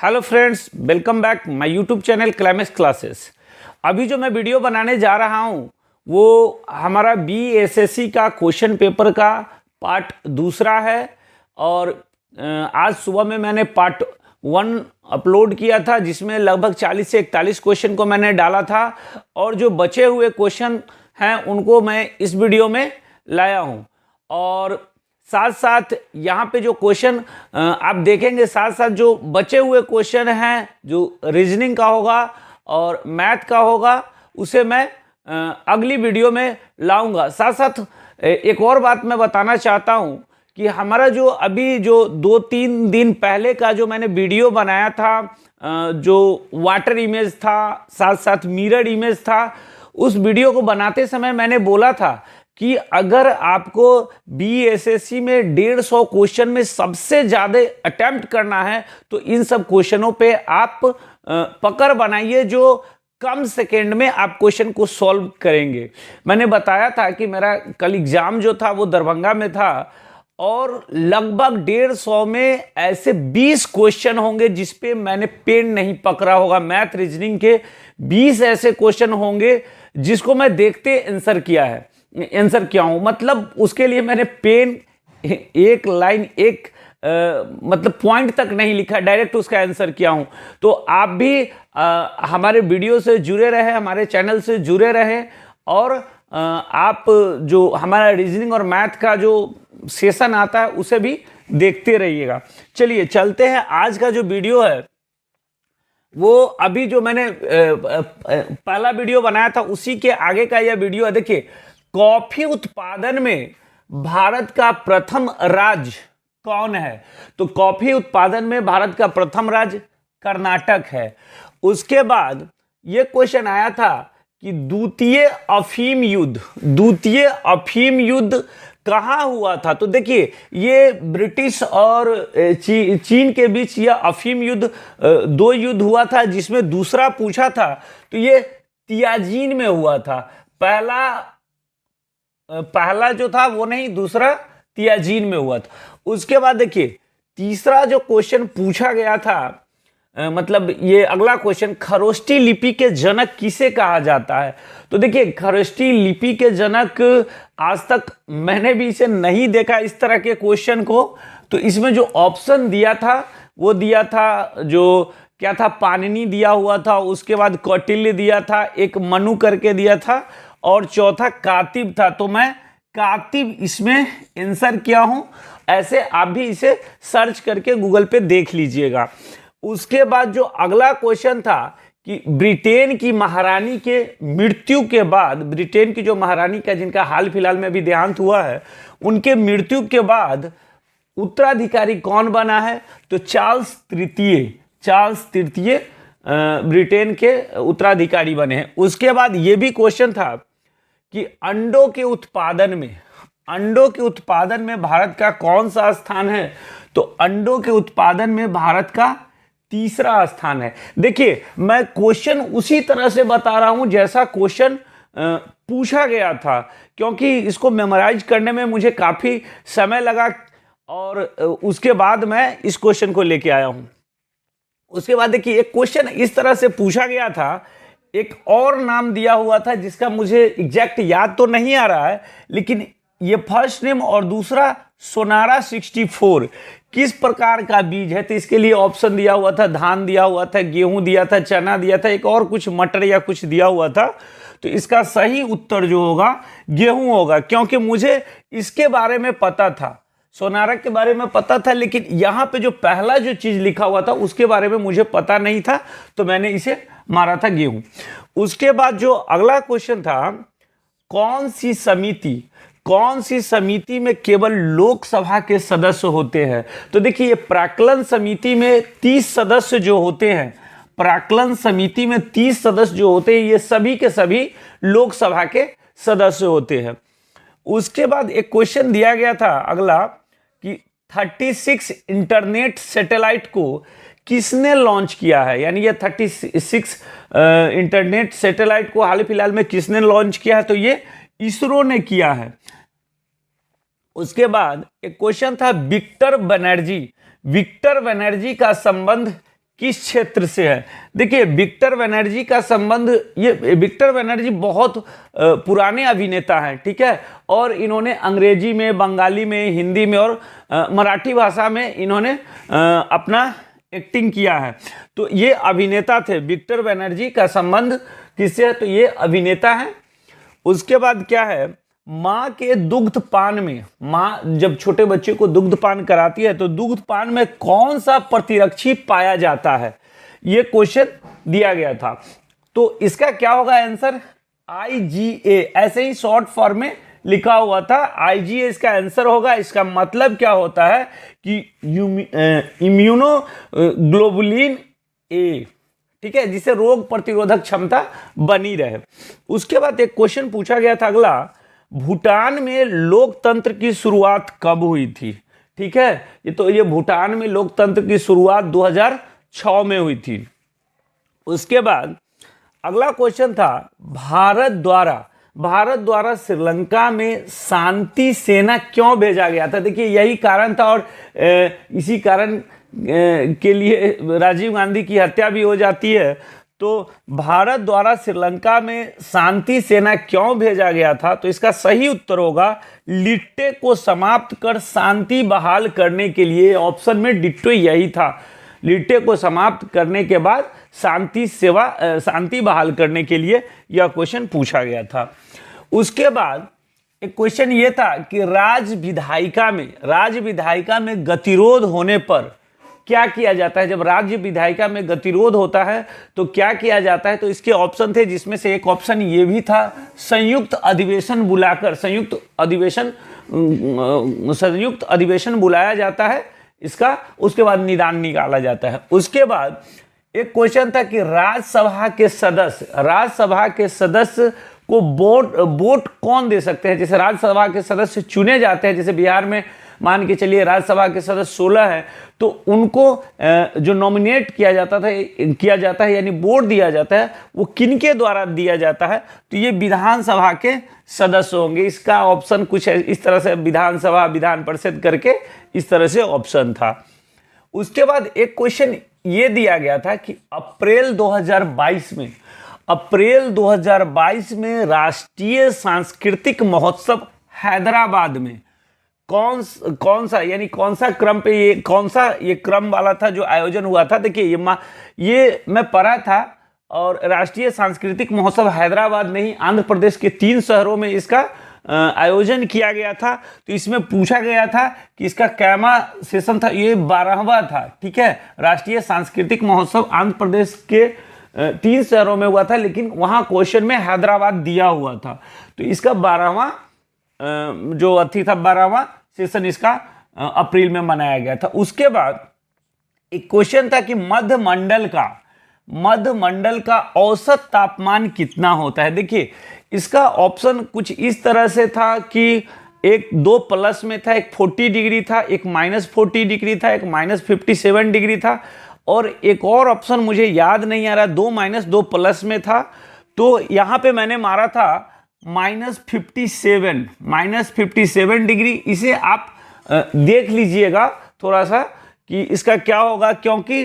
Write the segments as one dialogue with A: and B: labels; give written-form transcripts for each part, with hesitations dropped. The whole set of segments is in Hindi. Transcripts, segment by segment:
A: Hello friends, welcome back my YouTube channel climax classes. अभी जो मैं वीडियो बनाने जा रहा हूँ वो हमारा बीएसएससी का क्वेश्चन पेपर का पार्ट दूसरा है। और आज सुबह में मैंने पार्ट 1 अपलोड किया था जिसमें लगभग 40 से 41 क्वेश्चन को मैंने डाला था, और जो बचे हुए क्वेश्चन हैं उनको मैं इस वीडियो में लाया हूँ। और साथ साथ यहाँ पे जो क्वेश्चन आप देखेंगे, साथ साथ जो बचे हुए क्वेश्चन हैं जो रीजनिंग का होगा और मैथ का होगा उसे मैं अगली वीडियो में लाऊंगा। साथ साथ एक और बात मैं बताना चाहता हूँ कि हमारा जो अभी जो 2-3 दिन पहले का जो मैंने वीडियो बनाया था, जो वाटर इमेज था, साथ साथ मिरर इमेज था, उस वीडियो को बनाते समय मैंने बोला था कि अगर आपको बीएसएससी में 150 क्वेश्चन में सबसे ज़्यादा अटेम्प्ट करना है तो इन सब क्वेश्चनों पे आप पकड़ बनाइए जो कम सेकेंड में आप क्वेश्चन को सॉल्व करेंगे। मैंने बताया था कि मेरा कल एग्जाम जो था वो दरभंगा में था और लगभग 150 में ऐसे 20 क्वेश्चन होंगे जिस पे मैंने पेन नहीं पकड़ा होगा। मैथ रीजनिंग के 20 ऐसे क्वेश्चन होंगे जिसको मैं देखते आंसर किया हूं। मतलब उसके लिए मैंने पेन एक लाइन मतलब पॉइंट तक नहीं लिखा, डायरेक्ट उसका आंसर किया हूं। तो आप भी हमारे वीडियो से जुड़े रहे, हमारे चैनल से जुड़े रहे, और आप जो हमारा रीजनिंग और मैथ का जो सेशन आता है उसे भी देखते रहिएगा। चलिए चलते हैं। आज का जो वीडियो है वो अभी जो मैंने पहला वीडियो बनाया था उसी के आगे का यह वीडियो है। देखिए, कॉफी उत्पादन में भारत का प्रथम राज्य कौन है? तो कॉफी उत्पादन में भारत का प्रथम राज्य कर्नाटक है। उसके बाद यह क्वेश्चन आया था कि द्वितीय अफीम युद्ध कहां हुआ था? तो देखिए, ये ब्रिटिश और चीन के बीच यह अफीम युद्ध 2 युद्ध हुआ था, जिसमें दूसरा पूछा था तो ये तियाजिन में हुआ था। पहला जो था वो नहीं, दूसरा तियाजिन में हुआ था। उसके बाद देखिए, तीसरा जो क्वेश्चन पूछा गया था, मतलब ये अगला क्वेश्चन, खरोष्टी लिपि के जनक किसे कहा जाता है? तो देखिए, खरोष्टी लिपि के जनक आज तक मैंने भी इसे नहीं देखा इस तरह के क्वेश्चन को। तो इसमें जो ऑप्शन दिया था वो दिया था, जो क्या था, पाणिनि दिया हुआ था, उसके बाद कौटिल्य दिया था, एक मनु करके दिया था, और चौथा कातिब था। तो मैं कातिब इसमें आंसर किया हूं। ऐसे आप भी इसे सर्च करके गूगल पे देख लीजिएगा। उसके बाद जो अगला क्वेश्चन था कि ब्रिटेन की महारानी के मृत्यु के बाद, ब्रिटेन की जो महारानी का जिनका हाल फिलहाल में भी देहांत हुआ है, उनके मृत्यु के बाद उत्तराधिकारी कौन बना है? तो चार्ल्स तृतीय ब्रिटेन के उत्तराधिकारी बने हैं। उसके बाद ये भी क्वेश्चन था कि अंडों के उत्पादन में भारत का कौन सा स्थान है? तो अंडों के उत्पादन में भारत का तीसरा स्थान है। देखिए, मैं क्वेश्चन उसी तरह से बता रहा हूं जैसा क्वेश्चन पूछा गया था, क्योंकि इसको मेमोराइज करने में मुझे काफी समय लगा, और उसके बाद मैं इस क्वेश्चन को लेके आया हूं। उसके बाद देखिए, एक क्वेश्चन इस तरह से पूछा गया था, एक और नाम दिया हुआ था जिसका मुझे एग्जैक्ट याद तो नहीं आ रहा है, लेकिन ये फर्स्ट नेम और दूसरा सोनारा 64 किस प्रकार का बीज है? तो इसके लिए ऑप्शन दिया हुआ था, धान दिया हुआ था, गेहूं दिया था, चना दिया था, एक और कुछ मटर या कुछ दिया हुआ था। तो इसका सही उत्तर जो होगा गेहूं होगा, क्योंकि मुझे इसके बारे में पता था, सोनारा के बारे में पता था, लेकिन यहां पे जो पहला जो चीज लिखा हुआ था उसके बारे में मुझे पता नहीं था, तो मैंने इसे मारा था गेहूं। उसके बाद जो अगला क्वेश्चन था, कौन सी समिति में केवल लोकसभा के सदस्य होते हैं? तो देखिए, ये प्राक्कलन समिति में 30 सदस्य जो होते हैं, प्राक्कलन समिति में 30 सदस्य जो होते हैं, ये सभी के सभी लोकसभा के सदस्य होते हैं। उसके बाद एक क्वेश्चन दिया गया था अगला कि 36 इंटरनेट सैटेलाइट को किसने लॉन्च किया है? यानी ये 36 इंटरनेट सैटेलाइट को हाल फिलहाल में किसने लॉन्च किया है? तो ये इसरो ने किया है। उसके बाद एक क्वेश्चन था विक्टर बनर्जी का संबंध किस क्षेत्र से है? देखिए विक्टर बनर्जी का संबंध, ये विक्टर बनर्जी बहुत पुराने अभिनेता हैं, ठीक है, और इन्होंने अंग्रेजी में, बंगाली में, हिंदी में और मराठी भाषा में इन्होंने अपना एक्टिंग किया है। तो ये अभिनेता थे। विक्टर बनर्जी का संबंध किससे है? तो ये अभिनेता हैं। उसके बाद क्या है, माँ के दुग्धपान में, माँ जब छोटे बच्चे को दुग्धपान कराती है तो दुग्धपान में कौन सा प्रतिरक्षी पाया जाता है? ये क्वेश्चन दिया गया था। तो इसका क्या होगा आंसर? IgA, ऐसे ही शॉर्ट फॉर्म में लिखा हुआ था, IgA इसका आंसर होगा। इसका मतलब क्या होता है कि इम्यूनोग्लोबुलिन A, ठीक है, जिसे रोग प्रतिरोधक क्षमता बनी रहे। उसके बाद एक क्वेश्चन पूछा गया था अगला, भूटान में लोकतंत्र की शुरुआत कब हुई थी? ठीक है, ये भूटान में लोकतंत्र की शुरुआत 2006 में हुई थी। उसके बाद अगला क्वेश्चन था, भारत द्वारा श्रीलंका में शांति सेना क्यों भेजा गया था? देखिए यही कारण था, और इसी कारण के लिए राजीव गांधी की हत्या भी हो जाती है। तो भारत द्वारा श्रीलंका में शांति सेना क्यों भेजा गया था? तो इसका सही उत्तर होगा, लिट्टे को समाप्त कर शांति बहाल करने के लिए। ऑप्शन में डिट्टो यही था, लिट्टे को समाप्त करने के बाद शांति बहाल करने के लिए यह क्वेश्चन पूछा गया था। उसके बाद एक क्वेश्चन ये था कि राज्य विधायिका में गतिरोध होने पर क्या किया जाता है? जब राज्य विधायिका में गतिरोध होता है तो क्या किया जाता है? तो इसके ऑप्शन थे, जिसमें से एक ऑप्शन ये भी था, संयुक्त अधिवेशन बुलाकर, संयुक्त अधिवेशन बुलाया जाता है इसका, उसके बाद निदान निकाला जाता है। उसके बाद एक क्वेश्चन था कि राज्यसभा के सदस्य को वोट कौन दे सकते हैं? जैसे राज्यसभा के सदस्य चुने जाते हैं, जैसे बिहार में मान के चलिए राज्यसभा के सदस्य 16 हैं, तो उनको जो नॉमिनेट किया जाता है यानी वोट दिया जाता है, वो किनके द्वारा दिया जाता है? तो ये विधानसभा के सदस्य होंगे। इसका ऑप्शन कुछ इस तरह से, विधानसभा, विधान परिषद करके इस तरह से ऑप्शन था। उसके बाद एक क्वेश्चन ये दिया गया था कि अप्रैल 2022 में राष्ट्रीय सांस्कृतिक महोत्सव हैदराबाद में कौन सा क्रम पे, ये क्रम वाला था जो आयोजन हुआ था? देखिए ये मैं पढ़ा था, और राष्ट्रीय सांस्कृतिक महोत्सव हैदराबाद में ही आंध्र प्रदेश के 3 शहरों में इसका आयोजन किया गया था। तो इसमें पूछा गया था कि इसका कैमा सेशन था, ये 12वां था, ठीक है। राष्ट्रीय सांस्कृतिक महोत्सव आंध्र प्रदेश के 3 शहरों में हुआ था, लेकिन वहाँ क्वेश्चन में हैदराबाद दिया हुआ था। तो इसका 12वां जो अथी था, 12वां सेशन इसका अप्रैल में मनाया गया था। उसके बाद एक क्वेश्चन था कि मध्य मंडल का औसत तापमान कितना होता है। देखिए इसका ऑप्शन कुछ इस तरह से था कि एक 2 प्लस में था, एक 40 डिग्री था, एक -40 डिग्री था, एक -57 डिग्री था, और एक और ऑप्शन मुझे याद नहीं आ रहा, 2 -2 प्लस में था। तो यहाँ पे मैंने मारा था -57 डिग्री। इसे आप देख लीजिएगा थोड़ा सा कि इसका क्या होगा, क्योंकि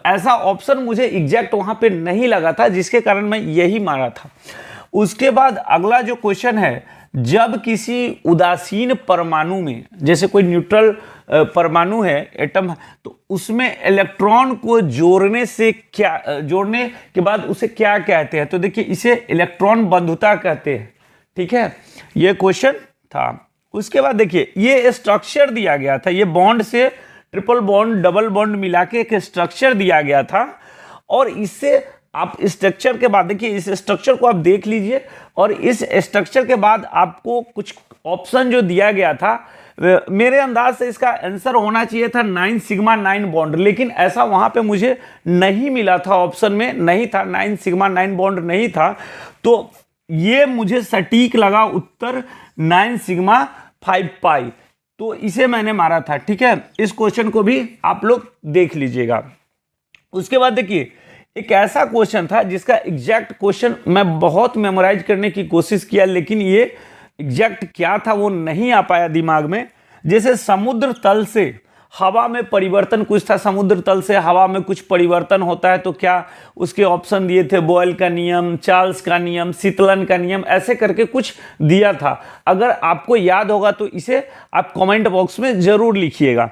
A: ऐसा ऑप्शन मुझे एग्जैक्ट वहाँ पे नहीं लगा था, जिसके कारण मैं यही मारा था। उसके बाद अगला जो क्वेश्चन है, जब किसी उदासीन परमाणु में, जैसे कोई न्यूट्रल परमाणु है, एटम, तो उसमें इलेक्ट्रॉन को जोड़ने के बाद उसे क्या कहते हैं? तो देखिए इसे इलेक्ट्रॉन बंधुता कहते हैं, ठीक है। ये क्वेश्चन था। उसके बाद देखिए ये स्ट्रक्चर दिया गया था, ये बॉन्ड से ट्रिपल बॉन्ड, डबल बॉन्ड मिला के एक स्ट्रक्चर दिया गया था, और इससे आप स्ट्रक्चर के बाद देखिए, इस स्ट्रक्चर को आप देख लीजिए, और इस स्ट्रक्चर के बाद आपको कुछ ऑप्शन जो दिया गया था, मेरे अंदाज से इसका आंसर होना चाहिए था 9 सिग्मा 9 बॉन्ड, लेकिन ऐसा वहाँ पे मुझे नहीं मिला था, ऑप्शन में नहीं था, 9 सिग्मा 9 बॉन्ड नहीं था। तो ये मुझे सटीक लगा उत्तर 9 सिग्मा 5 पाई, तो इसे मैंने मारा था, ठीक है। इस क्वेश्चन को भी आप लोग देख लीजिएगा। उसके बाद देखिए एक ऐसा क्वेश्चन था जिसका एग्जैक्ट क्वेश्चन मैं बहुत मेमोराइज करने की कोशिश किया, लेकिन ये एग्जैक्ट क्या था वो नहीं आ पाया दिमाग में। जैसे समुद्र तल से हवा में परिवर्तन कुछ था, समुद्र तल से हवा में कुछ परिवर्तन होता है तो क्या, उसके ऑप्शन दिए थे बॉयल का नियम, चार्ल्स का नियम, शीतलन का नियम, ऐसे करके कुछ दिया था। अगर आपको याद होगा तो इसे आप कमेंट बॉक्स में ज़रूर लिखिएगा।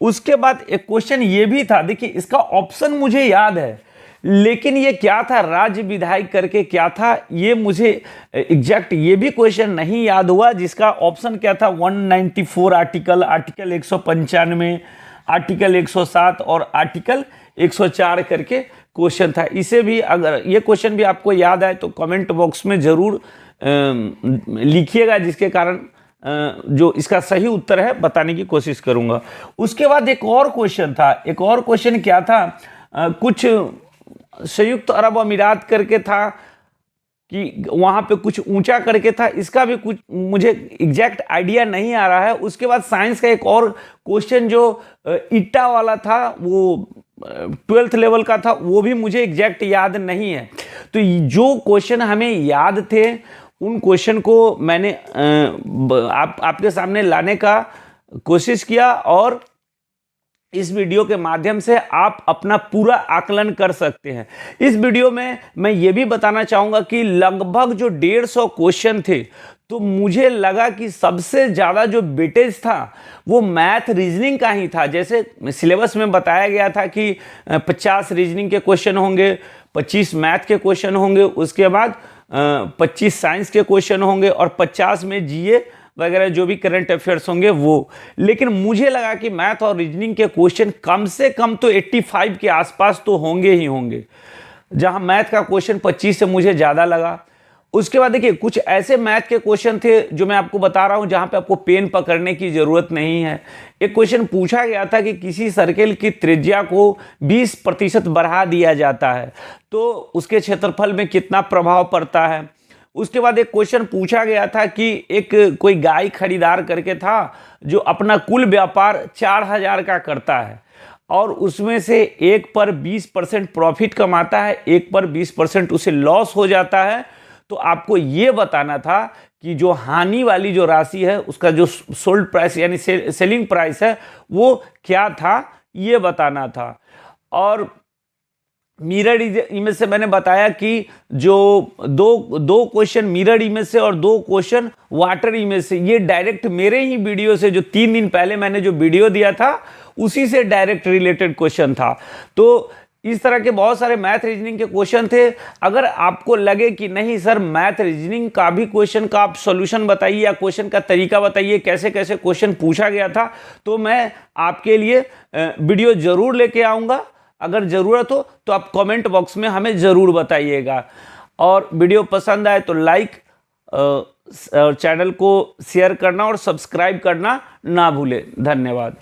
A: उसके बाद एक क्वेश्चन ये भी था, देखिए इसका ऑप्शन मुझे याद है लेकिन ये क्या था, राज्य विधायक करके क्या था, ये मुझे एग्जैक्ट ये भी क्वेश्चन नहीं याद हुआ, जिसका ऑप्शन क्या था 194 आर्टिकल, आर्टिकल 195, आर्टिकल 107 और आर्टिकल 104 करके क्वेश्चन था। इसे भी अगर ये क्वेश्चन भी आपको याद आए तो कमेंट बॉक्स में ज़रूर लिखिएगा, जिसके कारण जो इसका सही उत्तर है बताने की कोशिश करूंगा। उसके बाद एक और क्वेश्चन था, एक और क्वेश्चन क्या था, कुछ संयुक्त अरब अमीरात करके था कि वहाँ पे कुछ ऊंचा करके था, इसका भी कुछ मुझे एग्जैक्ट आइडिया नहीं आ रहा है। उसके बाद साइंस का एक और क्वेश्चन जो ईटा वाला था, वो 12th लेवल का था, वो भी मुझे एग्जैक्ट याद नहीं है। तो जो क्वेश्चन हमें याद थे उन क्वेश्चन को मैंने आपके सामने लाने का कोशिश किया और इस वीडियो के माध्यम से आप अपना पूरा आकलन कर सकते हैं। इस वीडियो में मैं ये भी बताना चाहूँगा कि लगभग जो 150 क्वेश्चन थे, तो मुझे लगा कि सबसे ज़्यादा जो वेटेज था वो मैथ रीजनिंग का ही था। जैसे सिलेबस में बताया गया था कि 50 रीजनिंग के क्वेश्चन होंगे, 25 मैथ के क्वेश्चन होंगे, उसके बाद 25 साइंस के क्वेश्चन होंगे और 50 में जीए वगैरह जो भी करंट अफेयर्स होंगे वो। लेकिन मुझे लगा कि मैथ और रीजनिंग के क्वेश्चन कम से कम तो 85 के आसपास तो होंगे ही होंगे, जहां मैथ का क्वेश्चन 25 से मुझे ज़्यादा लगा। उसके बाद देखिए कुछ ऐसे मैथ के क्वेश्चन थे जो मैं आपको बता रहा हूं जहां पे आपको पेन पकड़ने की ज़रूरत नहीं है। एक क्वेश्चन पूछा गया था कि किसी सर्किल की त्रिज्या को 20% बढ़ा दिया जाता है तो उसके क्षेत्रफल में कितना प्रभाव पड़ता है। उसके बाद एक क्वेश्चन पूछा गया था कि एक कोई गाय खरीदार करके था जो अपना कुल व्यापार 4000 का करता है और उसमें से एक पर 20% प्रॉफिट कमाता है, एक पर 20% उसे लॉस हो जाता है। तो आपको ये बताना था कि जो हानि वाली जो राशि है उसका जो सोल्ड प्राइस यानी सेलिंग प्राइस है वो क्या था, ये बताना था। और मिरर इमेज से मैंने बताया कि जो दो क्वेश्चन मिरर इमेज से और 2 क्वेश्चन वाटर इमेज से, ये डायरेक्ट मेरे ही वीडियो से जो 3 दिन पहले मैंने जो वीडियो दिया था उसी से डायरेक्ट रिलेटेड क्वेश्चन था। तो इस तरह के बहुत सारे मैथ रीजनिंग के क्वेश्चन थे। अगर आपको लगे कि नहीं सर मैथ रीजनिंग का भी क्वेश्चन का आप सॉल्यूशन बताइए या क्वेश्चन का तरीका बताइए, कैसे कैसे क्वेश्चन पूछा गया था, तो मैं आपके लिए वीडियो ज़रूर लेके आऊँगा। अगर ज़रूरत हो तो आप कमेंट बॉक्स में हमें ज़रूर बताइएगा। और वीडियो पसंद आए तो लाइक और चैनल को शेयर करना और सब्सक्राइब करना ना भूलें। धन्यवाद।